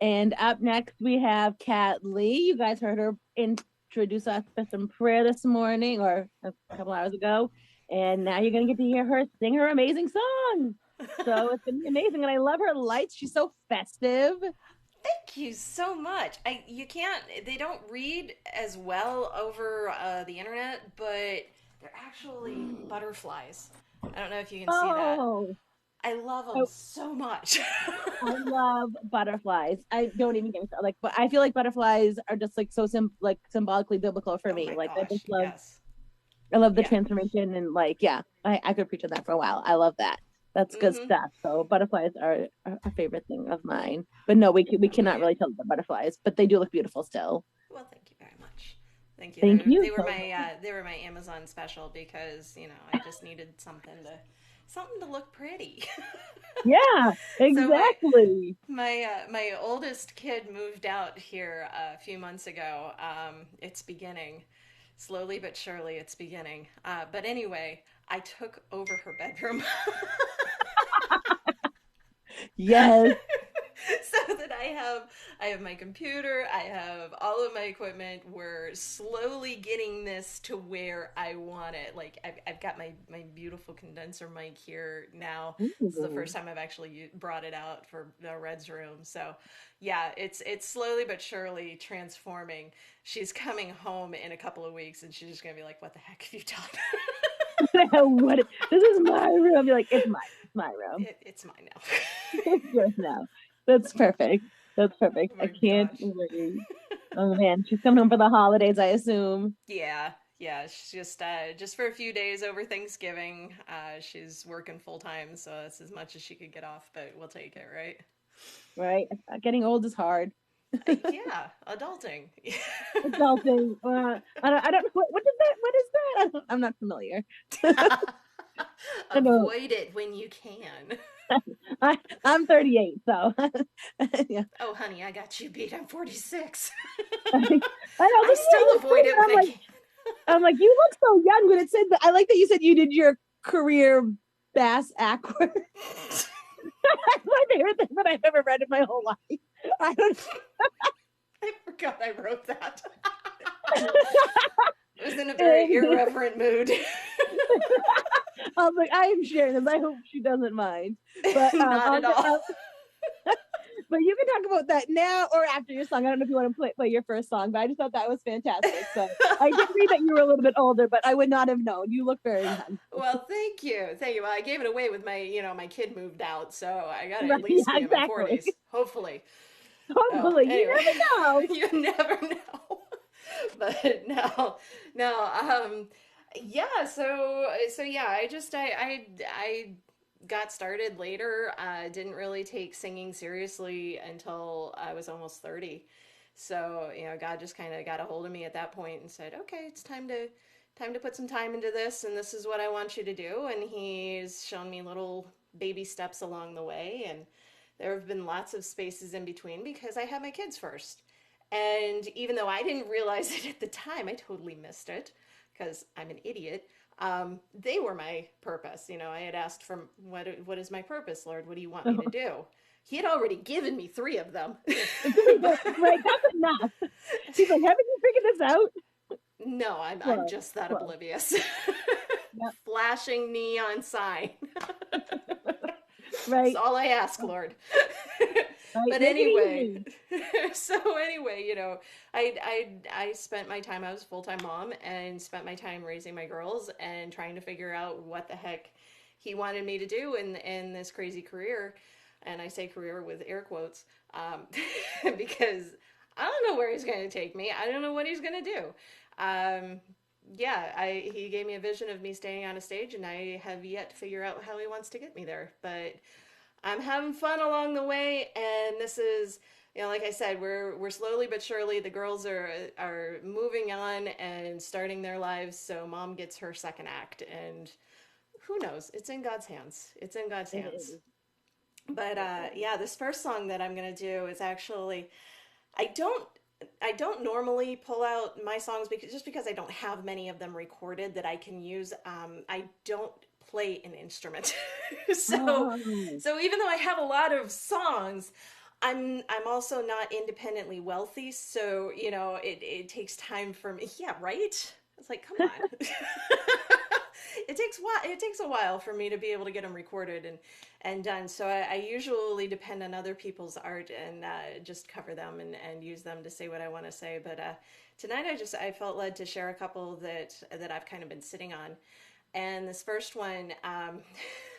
And up next, we have Kat Lee. You guys heard her introduce us to some prayer this morning or a couple hours ago. And now you're going to get to hear her sing her amazing song. So it's going to be amazing. And I love her lights. She's so festive. Thank you so much. You can't they don't read as well over the internet, but they're actually butterflies. I don't know if you can see that. Oh, I love I, them so much. I love butterflies. I don't even get me started. Like, but I feel like butterflies are just like so like symbolically biblical for Oh me. my Like, gosh, yes. I love the Yeah. transformation and like, yeah, I could preach on that for a while. I love that. That's good Mm-hmm. stuff. So butterflies are a favorite thing of mine. But no, we Oh cannot yeah. really tell the butterflies, but they do look beautiful still. Well, thank you very much. Thank you. Thank you. They were my Amazon special because I just needed something to look pretty. Yeah, So exactly. my oldest kid moved out here a few months ago. It's beginning, slowly but surely. It's beginning. But anyway, I took over her bedroom. Yes. So that I have my computer, I have all of my equipment. We're slowly getting this to where I want it. Like I've got my beautiful condenser mic here now. This is the Ooh. first time I've actually brought it out for the Red's room. So yeah, it's slowly but surely transforming. She's coming home in a couple of weeks and she's just gonna be like, what the heck have you done? What? This is my room. I'll be like, it's mine. It's my room. It's mine now. It's yours now. That's perfect. That's perfect. Oh I my can't gosh. wait. Oh man, she's coming home for the holidays, I assume. Yeah, yeah. She's just for a few days over Thanksgiving. She's working full time, so that's as much as she could get off. But we'll take it, right? Right? Getting old is hard. Yeah, adulting. Adulting. I don't know what is that? What is that? I'm not familiar. I know. Avoid it when you can. I'm 38, so yeah. Oh, honey, I got you beat. I'm 46. I know. I Looking at still your avoid picture, it when I can. I'm like, you look so young, but it said that I like that you said you did your career bass aqua. That's my favorite thing that I've ever read in my whole life. I don't. I forgot I wrote that. I was in a very And irreverent mood. I was like, I am sharing this. I hope she doesn't mind. But Not at all. but you can talk about that now or after your song. I don't know if you want to play your first song, but I just thought that was fantastic. So I did read that you were a little bit older, but I would not have known. You look very young. Well, thank you. Thank you. Well, I gave it away with my kid moved out, so I got to Right? at least Yeah, be in my exactly. 40s, hopefully. Oh, Hopefully, you anyway, never know. you never know. But no, no, yeah, so yeah, I got started later. Didn't really take singing seriously until I was almost 30. So, God just kind of got a hold of me at that point and said, "Okay, it's time to put some time into this, and this is what I want you to do." And he's shown me little baby steps along the way, and there have been lots of spaces in between because I had my kids first. And even though I didn't realize it at the time, I totally missed it because I'm an idiot. They were my purpose. I had asked for what is my purpose, Lord? What do you want me to do? He had already given me three of them. Right, that's enough. He's like, haven't you figured this out? No, I'm Close, just that close. oblivious. Yep. Flashing neon sign. That's Right, all I ask, Lord. right. But Make it anyway, easy. so anyway, I spent my time. I was a full time mom and spent my time raising my girls and trying to figure out what the heck he wanted me to do in this crazy career. And I say career with air quotes because I don't know where he's going to take me. I don't know what he's going to do. Um, yeah, he gave me a vision of me standing on a stage, and I have yet to figure out how he wants to get me there. But I'm having fun along the way, and this is, like I said, we're slowly but surely the girls are moving on and starting their lives. So mom gets her second act, and who knows? It's in God's hands. It's in God's It hands. is. But yeah, this first song that I'm gonna do is actually I don't I don't normally pull out my songs because I don't have many of them recorded that I can use. I don't play an instrument, so Oh, so even though I have a lot of songs, I'm also not independently wealthy, so it takes time for me. Yeah, right? It's like, come on. It takes a while for me to be able to get them recorded and done. So I usually depend on other people's art and just cover them and use them to say what I want to say. But tonight I felt led to share a couple that I've kind of been sitting on. And this first one, I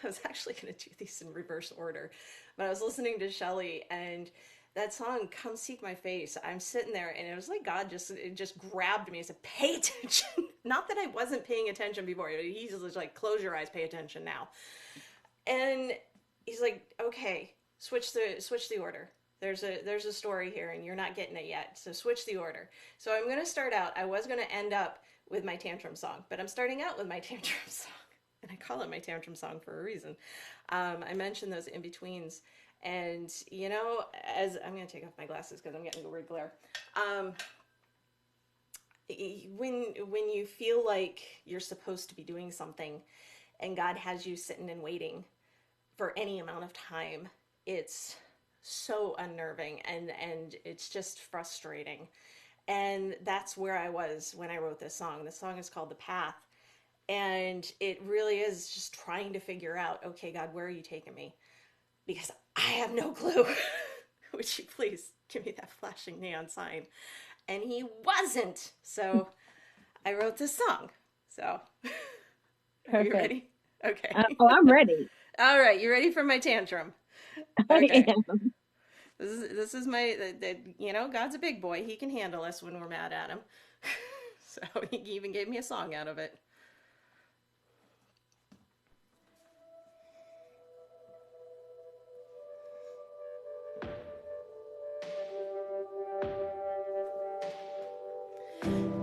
was actually going to do these in reverse order, but I was listening to Shelley and that song, "Come Seek My Face." I'm sitting there, and it was like God just grabbed me and said, "Pay attention." Not that I wasn't paying attention before. He's just like, "Close your eyes, pay attention now." And he's like, "Okay, switch the order. There's a story here, and you're not getting it yet. So switch the order." So I'm gonna start out. I was gonna end up with my tantrum song, but I'm starting out with my tantrum song, and I call it my tantrum song for a reason. I mentioned those in betweens. And as I'm going to take off my glasses because I'm getting a weird glare. When you feel like you're supposed to be doing something, and God has you sitting and waiting for any amount of time, it's so unnerving and it's just frustrating. And that's where I was when I wrote this song. The song is called "The Path," and it really is just trying to figure out, okay, God, where are you taking me? Because I have no clue. Would you please give me that flashing neon sign? And he wasn't. So I wrote this song. So are you Perfect. ready? Okay. Oh, I'm ready. All right. You ready for my tantrum? I Okay. am. This is my, God's a big boy. He can handle us when we're mad at him. So he even gave me a song out of it.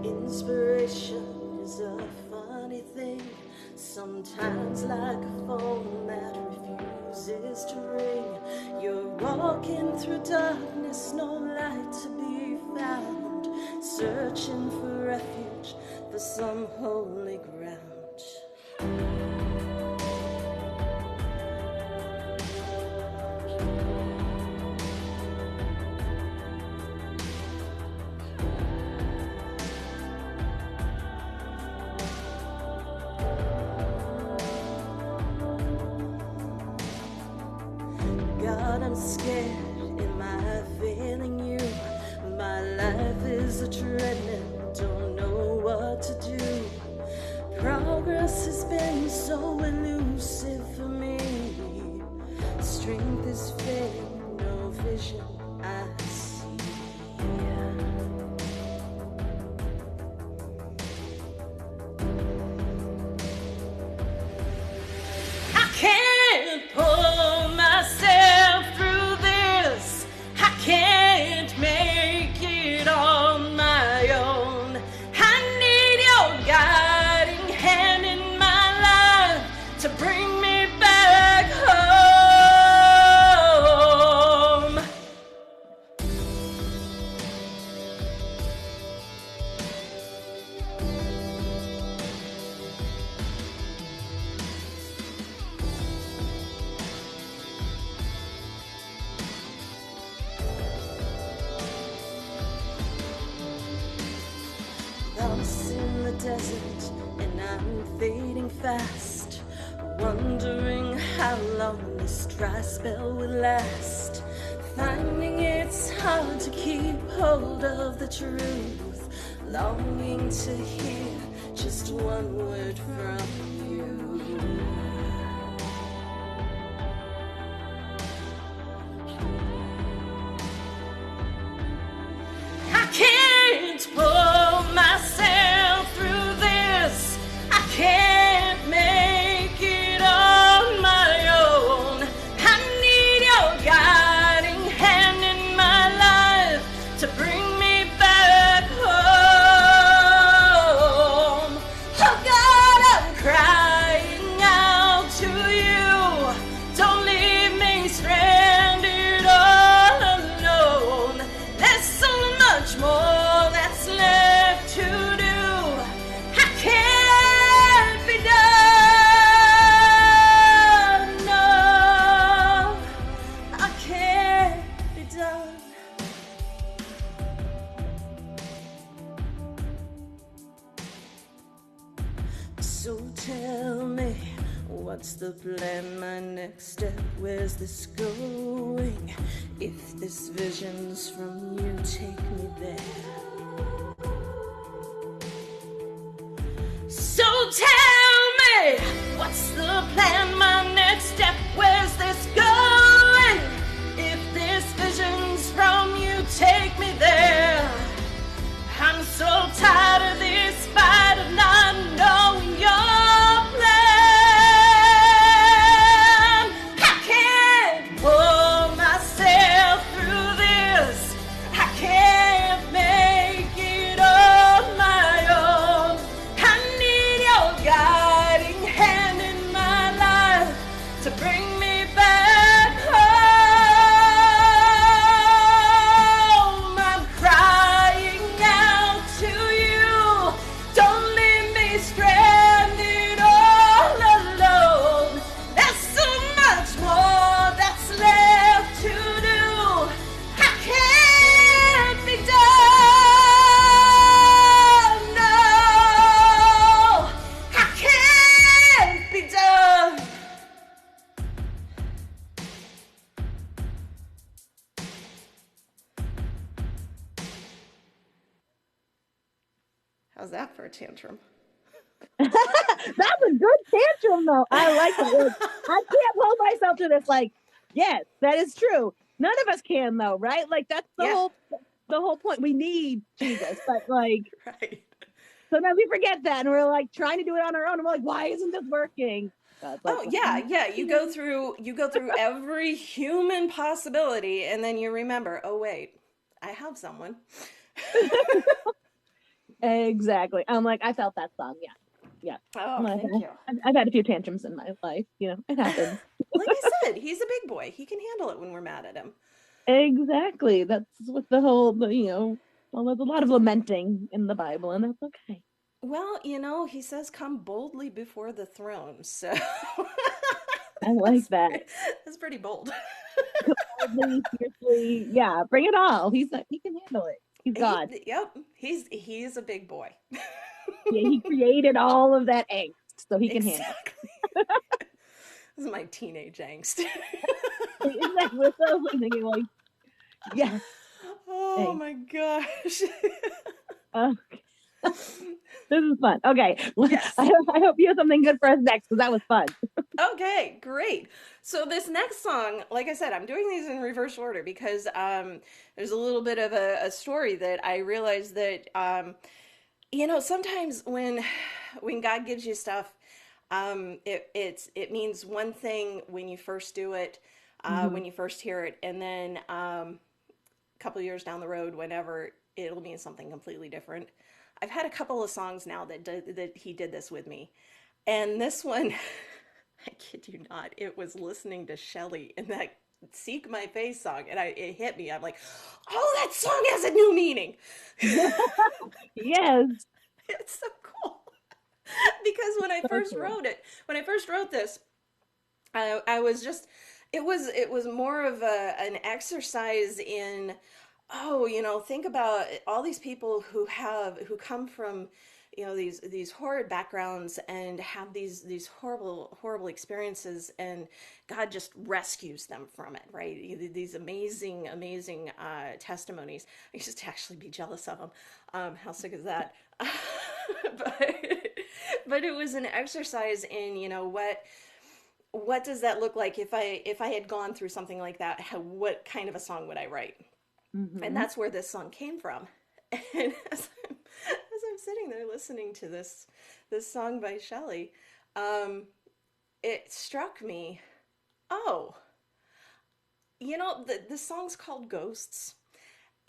Inspiration is a funny thing, sometimes like a phone that refuses to ring. You're walking through darkness, no light to be found, searching for refuge, for some holy ground. God, I'm scared, am I failing you? My life is a treadmill, don't know what to do. Progress has been so elusive for me. Strength is fading, no vision I see. I can't pull myself through this. I can't make it on my own. I need your guiding hand in my life to bring me back home. Lost in the desert, and I'm fading fast, wondering how long this dry spell will last. Finding it's hard to keep hold of the truth, longing to hear just one word from you. I can't pull myself through this. I can't make it on my own. I need your guiding hand in my life to bring me back home. Oh God, I'm crying out to you. Don't leave me stranded all alone. There's so much more that's left What's the plan, my next step? Where's this going? If this vision's from you, take me there. So tell me, what's the plan, my next step? Where's this going? If this vision's from you, take me there. I'm so tired of this fight of not knowing your plan. I can't pull myself through this. I can't make it on my own. I need your guiding hand in my life to bring me back home. I'm crying out to you. Don't leave me stranded all alone. There's so much more that's left to do. I can't be done. No, I can't be done. How's that for a tantrum? That's a good tantrum, though. I like it. I can't hold myself to this. Like, yes, that is true. None of us can, though, right? Like, that's the whole point. We need Jesus, but like, Right. sometimes we forget that, and we're like trying to do it on our own. And we're like, why isn't this working? Like, Oh yeah. You go through every human possibility, and then you remember, oh wait, I have someone. Exactly. I'm like, I felt that song. Yeah, yeah. Oh, Like, thank you. I've had a few tantrums in my life. It happens. Like I said, he's a big boy. He can handle it when we're mad at him. Exactly. That's what the whole, well, there's a lot of lamenting in the Bible, and that's okay. Well, he says, "Come boldly before the throne." So I like that. that's pretty bold. Boldly, fiercely, yeah, bring it all. He can handle it. He's God. Yep, he's a big boy. Yeah, he created all of that angst, so he can handle it. This is my teenage angst. Exactly. So I was thinking, like, yes. Oh my gosh. This is fun. Okay. Yes. I hope you have something good for us next, because that was fun. Okay, great. So this next song, like I said, I'm doing these in reverse order because there's a little bit of a story that I realized that sometimes when God gives you stuff, it means one thing when you first do it, when you first hear it, and then a couple years down the road, whenever, it'll mean something completely different. I've had a couple of songs now that he did this with me, and this one, I kid you not, it was listening to Shelly in that "Seek My Face" song, and it hit me. I'm like, oh, that song has a new meaning. Yes. It's so cool. Because when I first wrote this, I was just, it was more of an exercise in, think about all these people who come from, these horrid backgrounds and have these horrible experiences, and God just rescues them from it, right? These amazing testimonies. I used to actually be jealous of them. How sick is that? but it was an exercise in, what does that look like if I had gone through something like that? What kind of a song would I write? And that's where this song came from. And as I'm sitting there listening to this song by Shelley, it struck me, oh, the song's called Ghosts.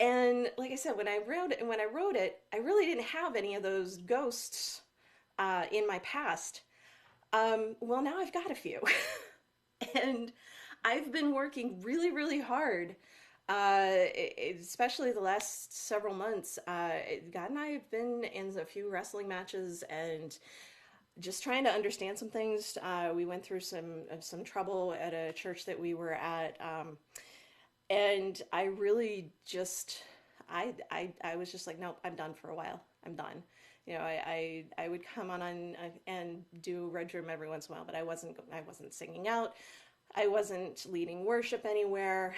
And like I said, when I wrote it, I really didn't have any of those ghosts in my past. Well, now I've got a few. And I've been working really, really hard, especially the last several months. God and I have been in a few wrestling matches and just trying to understand some things. We went through some trouble at a church that we were at, and I really just I was just like, nope, I'm done for a while. I'm done. I would come on and do Red Room every once in a while, but I wasn't singing out. I wasn't leading worship anywhere,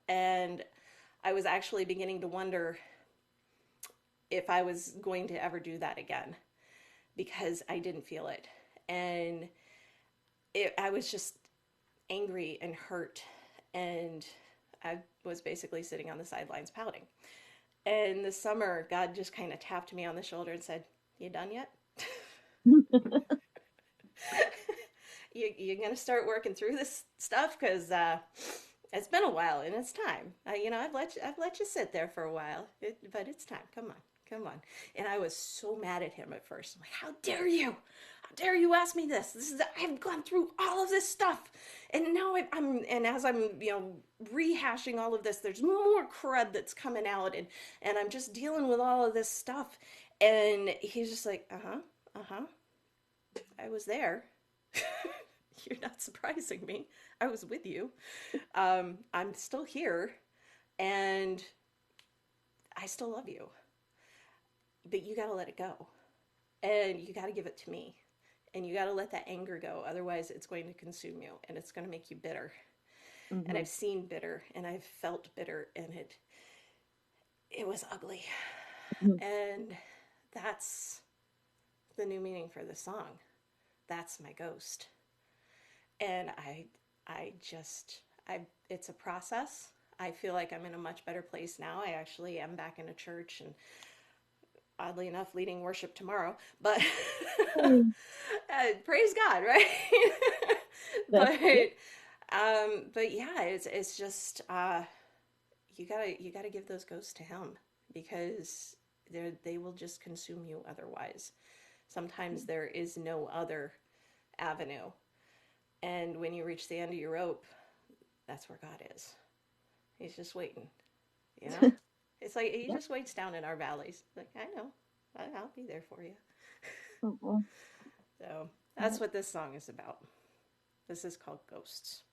and I was actually beginning to wonder if I was going to ever do that again because I didn't feel it, and I was just angry and hurt, and I was basically sitting on the sidelines pouting. And this summer, God just kind of tapped me on the shoulder and said, "You done yet? You're gonna start working through this stuff because it's been a while and it's time. I've let you sit there for a while, but it's time. Come on, come on." And I was so mad at him at first. I'm like, "How dare you? How dare you ask me this? I've gone through all of this stuff, and now and as I'm rehashing all of this, there's more crud that's coming out, and I'm just dealing with all of this stuff." And he's just like, "Uh huh, I was there." You're not surprising me. I was with you. I'm still here, and I still love you. But you got to let it go, and you got to give it to me, and you got to let that anger go. Otherwise, it's going to consume you, and it's going to make you bitter. And Mm-hmm. I've seen bitter, and I've felt bitter, and it was ugly. And that's the new meaning for the song. That's my ghost. And it's a process. I feel like I'm in a much better place now. I actually am back in a church and oddly enough leading worship tomorrow, but praise God, right? That's but good. but yeah, it's just you gotta give those ghosts to him because they will just consume you otherwise. Sometimes there is no other avenue. And when you reach the end of your rope, that's where God is. He's just waiting, you know? It's like he just waits down in our valleys. Like, I know, I'll be there for you. Mhm. So that's what this song is about. This is called Ghosts.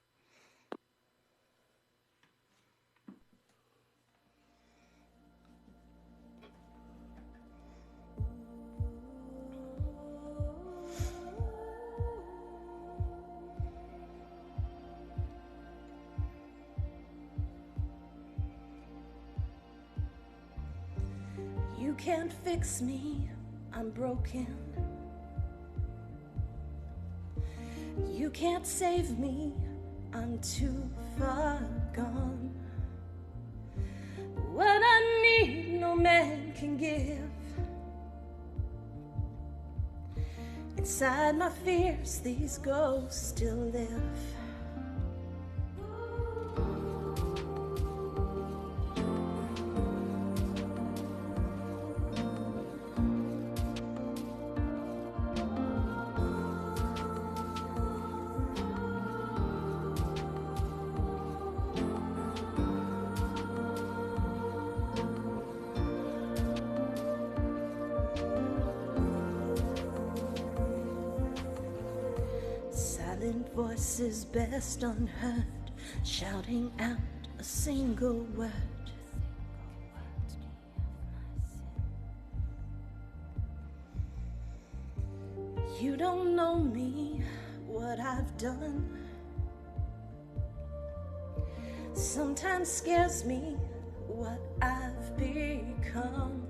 You can't fix me, I'm broken. You can't save me, I'm too far gone. What I need, no man can give. Inside my fears, these ghosts still live. Silent voices best unheard, shouting out a single word. You don't know me, what I've done. Sometimes scares me what I've become.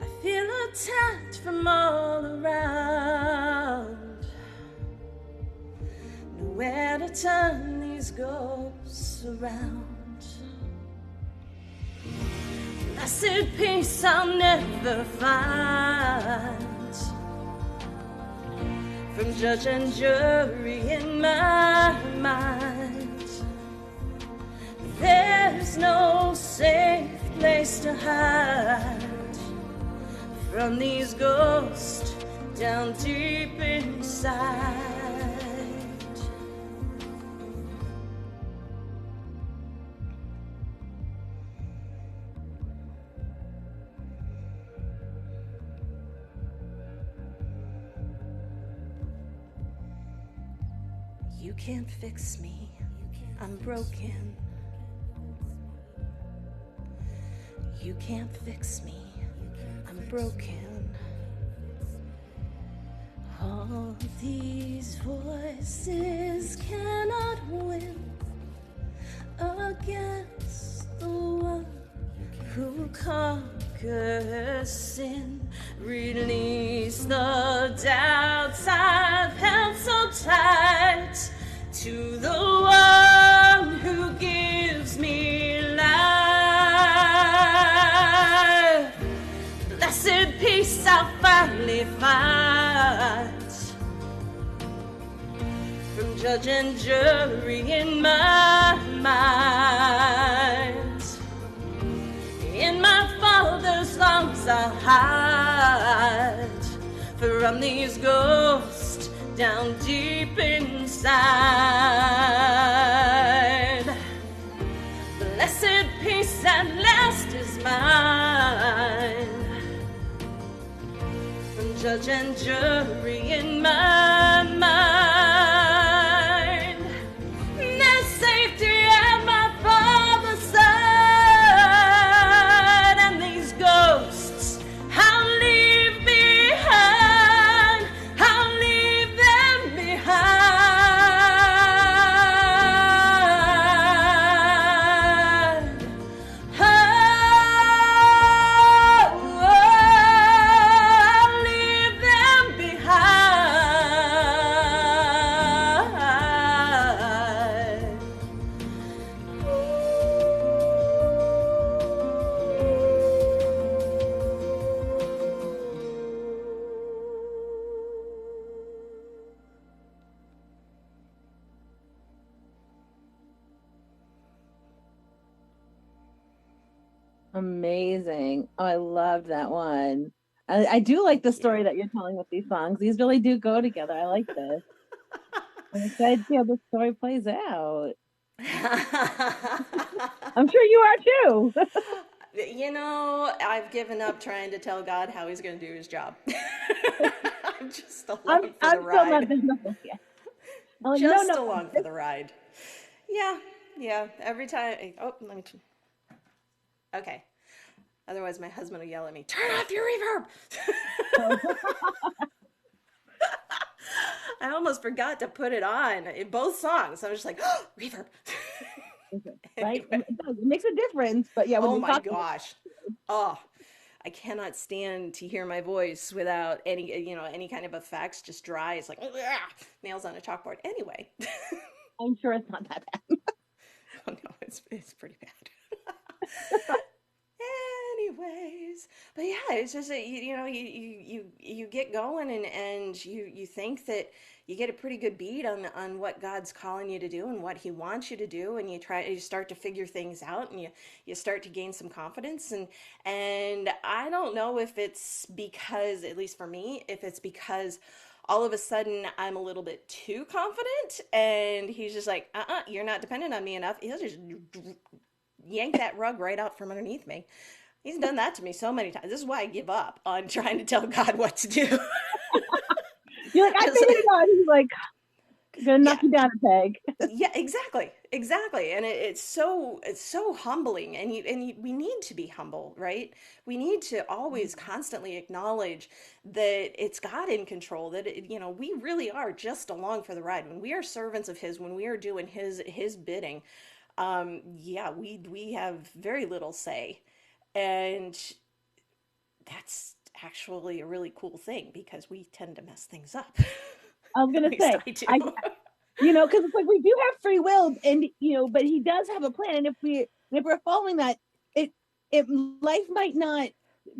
I feel attacked from all around. Nowhere to turn these ghosts around. Blessed peace I'll never find. From judge and jury in my mind. There's no safe place to hide from these ghosts down deep inside. You can't fix me, I'm broken. You can't fix me. I'm broken. All these voices cannot win against the one who conquers sin. Release the doubts I've held so tight to the one who gives me life. Blessed peace I'll finally find from judge and jury in my mind. In my Father's arms I'll hide from these ghosts down deep inside. Blessed peace at last is mine from judge and jury in my mind. There's safety at my Father's side, and these ghosts I'll leave behind. I'll leave them behind. Oh, I'll leave them behind. Amazing. Oh, I loved that one. I do like the Thank story you. that you're telling with these songs. These really do go together. I like this. I'm excited to see how the story plays out. I'm sure you are too. You know, I've given up trying to tell God how he's going to do his job. I'm just I'm along for I'm the still not ride. there yet. I'm like, no, Just no, along for the ride. Yeah, yeah. Every time. Oh, let me. Okay. Otherwise, my husband will yell at me, turn off your reverb. no. I almost forgot to put it on in both songs. I was just like, oh, reverb. Right? Anyway. It does. It makes a difference. But yeah, when Oh you're my talking, gosh. Oh, I cannot stand to hear my voice without any, any kind of effects, just dry. It's like, ugh, nails on a chalkboard. Anyway. I'm sure it's not that bad. Oh no, it's pretty bad. Anyways, but yeah, it's just that you get going and you think that you get a pretty good beat on what God's calling you to do and what he wants you to do, and you start to figure things out, and you start to gain some confidence, and I don't know if it's because, at least for me, if it's because all of a sudden I'm a little bit too confident and he's just like, you're not dependent on me enough. He'll just yank that rug right out from underneath me. He's done that to me so many times. This is why I give up on trying to tell God what to do. You're like, I It's figured like, it out. He's like, gonna knock yeah, you down a peg. yeah, exactly, and it's so humbling, and we need to be humble, right? We need to always constantly acknowledge that it's God in control. That we really are just along for the ride. When we are servants of His, when we are doing His bidding, yeah, we have very little say, and that's actually a really cool thing because we tend to mess things up. I was At gonna least say, I do. I because it's like we do have free will, and but he does have a plan, and if we're following that, it it life might not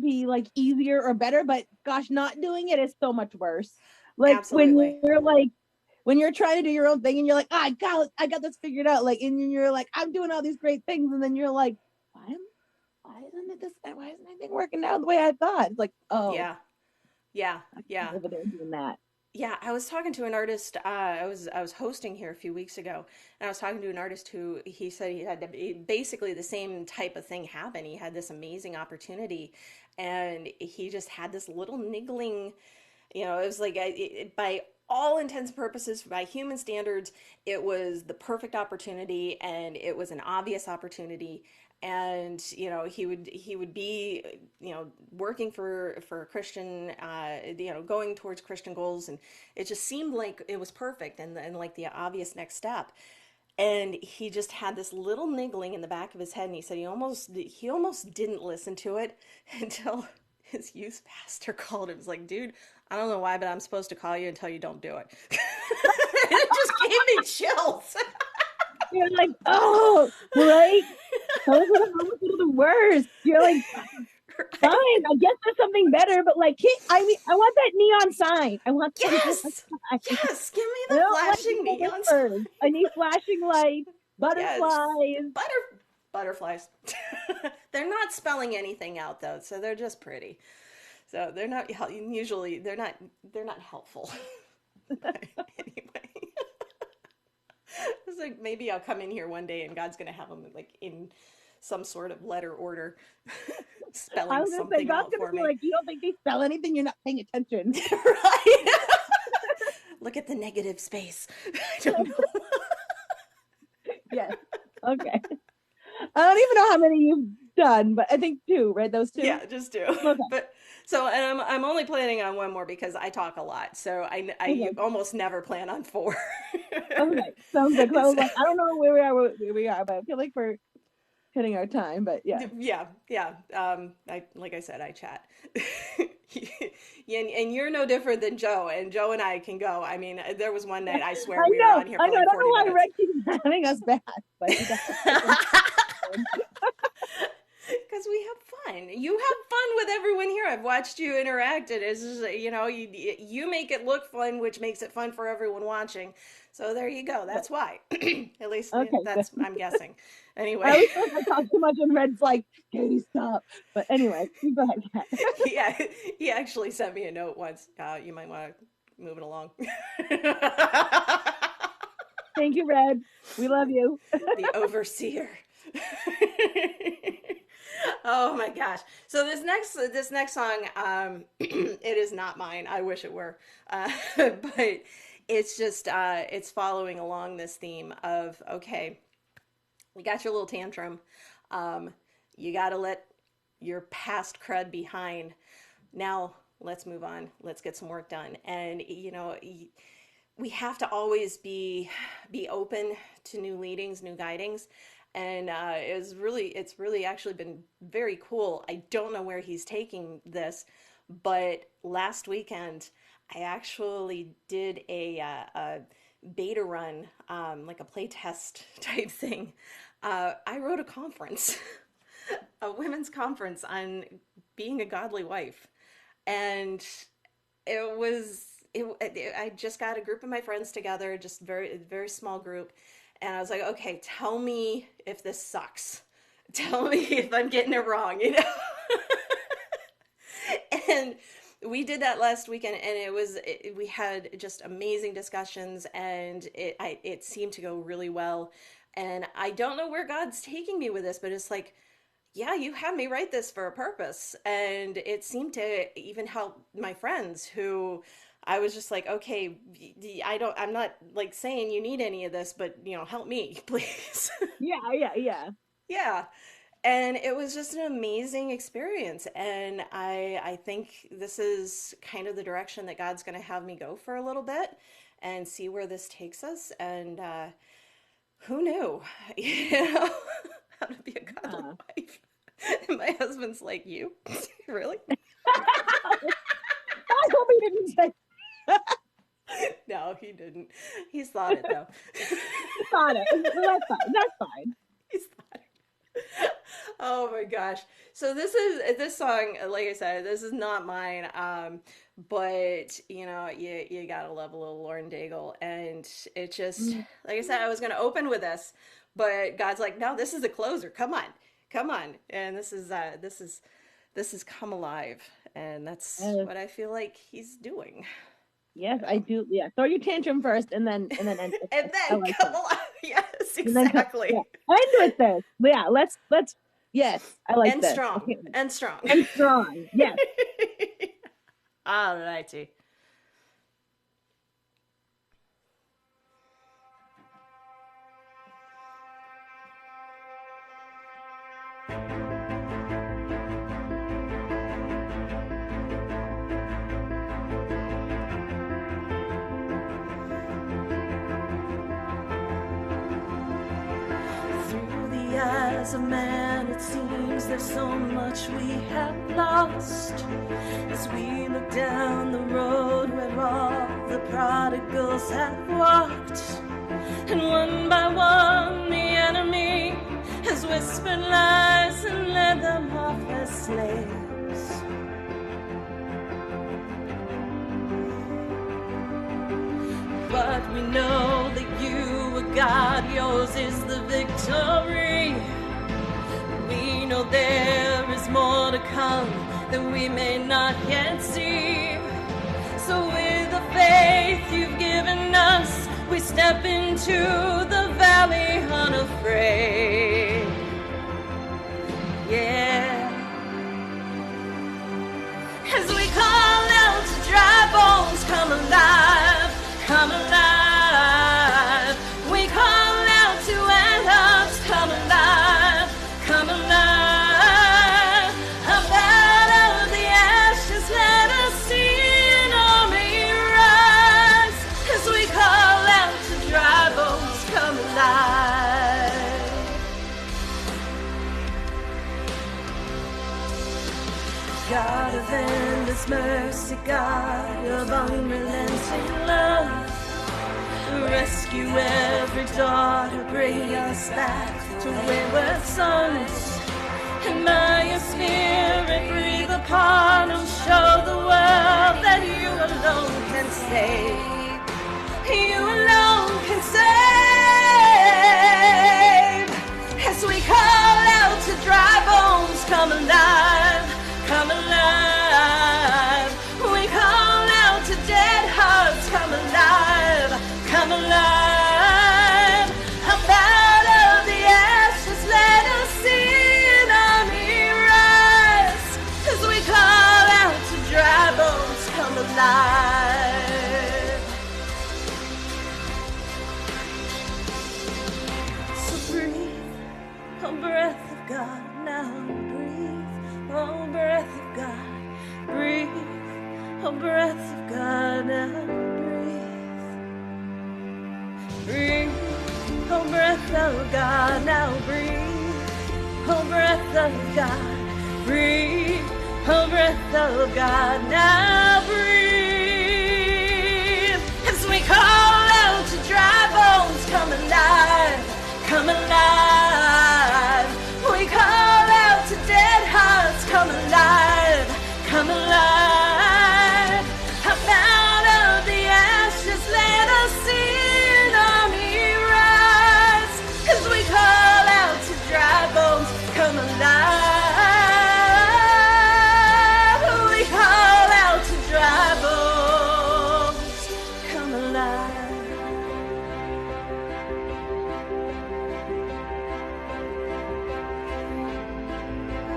be like easier or better, but gosh, not doing it is so much worse. Like Absolutely. when you're trying to do your own thing, and you're like, I got this figured out, like, and you're like, I'm doing all these great things, and then you're like, why isn't anything working out the way I thought? It's like, oh, Yeah. Yeah. I can't Yeah. over there doing that. Yeah, I was talking to an artist. I was hosting here a few weeks ago, and I was talking to an artist who he said he had basically the same type of thing happen. He had this amazing opportunity, and he just had this little niggling. It was like by all intents and purposes, by human standards, it was the perfect opportunity, and it was an obvious opportunity, and he would be working for a Christian, going towards Christian goals, and it just seemed like it was perfect and like the obvious next step. And he just had this little niggling in the back of his head, and he said he almost didn't listen to it until his youth pastor called him. It was like, dude, I don't know why, but I'm supposed to call you until you don't do it. It just gave me chills. You're like, oh, right? Those are the moments that are the worst. You're like, fine, Right? I guess there's something better, but like, I mean, I want that neon sign. I want that neon Yes, sign. yes. Give me I the don't like flashing little neons. whispers. I need flashing lights, Yes, butterflies. butterflies. They're not spelling anything out though, so they're just pretty. So they're not usually they're not helpful. But anyway, it's like maybe I'll come in here one day and God's gonna have them like in some sort of letter order, I spelling was gonna say, something God's out gonna for be me. like, you don't think they spell anything? You're not paying attention. Right? Look at the negative space. I don't know. Yes. Okay. I don't even know how many you've done, but I think two, right? Those two. Yeah, just do. Okay. But so, and I'm only planning on one more because I talk a lot. So I Okay. almost never plan on four. Okay. Sounds good. 'Cause I was So, like, I don't know where we are, but I feel like we're hitting our time. But yeah. yeah, yeah. I like I said, I chat. And you're no different than Joe. And Joe and I can go. I mean, there was one night I swear I we were know. on here I for know. I like don't know 40 why minutes. Red keeps having us back, but he does. Because we have fun. You have fun with everyone here. I've watched you interact. It is, you make it look fun, which makes it fun for everyone watching. So there you go. That's why. At least Okay. that's Good. I'm guessing. I Anyway, always feel like I talk too much, and Red's like, Katie, stop. But anyway, you go ahead, Kat. yeah, he actually sent me a note once. You might want to move it along. Thank you, Red. We love you. The overseer. Oh my gosh. So this next song, it is not mine. I wish it were. But it's just it's following along this theme of, okay, you got your little tantrum. Um, you got to let your past crud behind. Now let's move on. Let's get some work done. And we have to always be open to new leadings, new guidings. And it's really actually been very cool. I don't know where he's taking this, but last weekend I actually did a beta run, like a play test type thing. I wrote a conference, a women's conference on being a godly wife, and it was I just got a group of my friends together, just very small group, and I was like, okay, tell me if this sucks, tell me if I'm getting it wrong. And we did that last weekend, and we had just amazing discussions, and it seemed to go really well. And I don't know where God's taking me with this, but it's like, yeah, you had me write this for a purpose. And it seemed to even help my friends who I was just like, okay, I'm not like saying you need any of this, but help me, please. Yeah, yeah, yeah. Yeah. And it was just an amazing experience. And I think this is kind of the direction that God's going to have me go for a little bit and see where this takes us. And who knew, how to be a godly Yeah. wife? And my husband's like, you? Really? I hope he didn't say No, he didn't. He's thought it though. he thought it. That's fine. That's fine. He's thought it. Oh my gosh. So this song, like I said, this is not mine. But you gotta love a little Lauren Daigle, and it just, Mm. like I said, I was gonna open with this, but God's like, no, this is a closer. Come on, and this is come alive, and that's Yes, what I feel like He's doing. yes, I So, do. Yeah. Throw your tantrum first, and then end with and this. I then like come that. alive. Yes, And then yeah, exactly. end with this. Yeah. Let's. Yes, I like And this. I strong, can't wait. and strong. And strong. Yes. All righty. as a man, it seems there's so much we have lost. As we look down the road where all the prodigals have walked, and one by one the enemy has whispered lies and led them off as slaves. But we know that you are God, yours is the victory. We know there is more to come that we may not yet see. So with the faith you've given us, we step into the valley unafraid. Yeah. As we call out to dry bones, come alive, come alive. We call out to anthems, come alive, come alive. Up out of the ashes, let us see an army rise. As we call out to dry bones, come alive. God of endless mercy, God of unrelenting love, rescue every daughter, bring us back to wayward sons. And by your spirit breathe upon them, show the world that you alone can save. You alone can save. As we call out to dry bones, come alive, come alive. We call out to dead hearts, come alive, come alive. Up out of the ashes, let us see an army rise. As we call out to dry bones, come alive. So breathe, oh breath of God, now breathe, oh breath of God, breathe, oh breath of God, now breathe. Breathe, oh breath of God, now breathe, oh breath of God, breathe, oh breath of God, now breathe. As we call out to dry bones, come alive, come alive. We call out to dead hearts, come alive, come alive. Up out of the ashes, let us see an army rise. As we call out to dry bones, come alive. We call out to dry bones, come alive.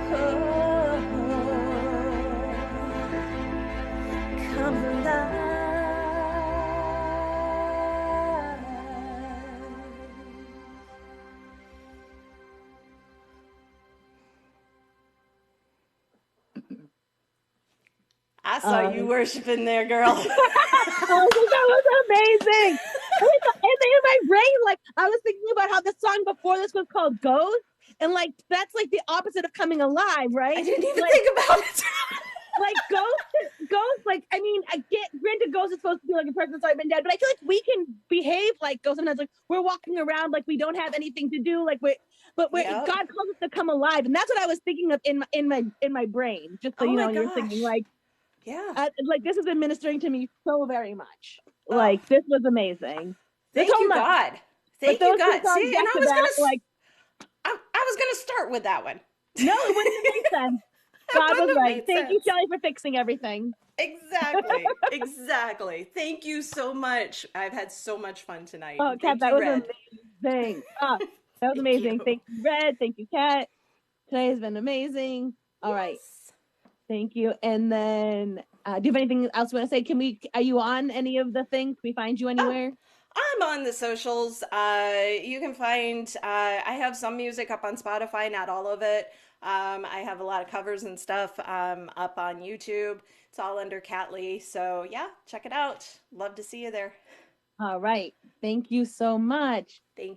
Oh, come alive. I saw you worshiping there, girl. Oh, that was amazing. And in my brain, like I was thinking about how the song before this was called Ghost, and like that's like the opposite of coming alive, right? I didn't even like, think about it. like ghost, like I mean, I get granted ghost is supposed to be like a person that's already been dead, but I feel like we can behave like ghosts sometimes, like we're walking around like we don't have anything to do, like we're Yep. God calls us to come alive, and that's what I was thinking of in my brain. Just so Oh you my know, you're thinking gosh. like Yeah. like this has been ministering to me so very much. Oh, Like this was amazing. This thank whole you, month. God. But Thank those you, two God. songs See, and back to back, like I was gonna start with that one. no, it wouldn't have made sense. It God was wouldn't have right. made Thank you, sense. Shelly, for fixing everything. Exactly. Exactly. Thank you so much. I've had so much fun tonight. Oh, And Kat, thank that you, was Red. amazing. That was Thank amazing. you. Thank you, Red. Thank you, Kat. Today has been amazing. All right. Yes. Thank you. And then do you have anything else you want to say? Are you on any of the things? Can we find you Oh, anywhere? I'm on the socials. You can find, I have some music up on Spotify, not all of it. I have a lot of covers and stuff up on YouTube. It's all under Kat Leigh. So, yeah, check it out. Love to see you there. All right. Thank you so much. Thank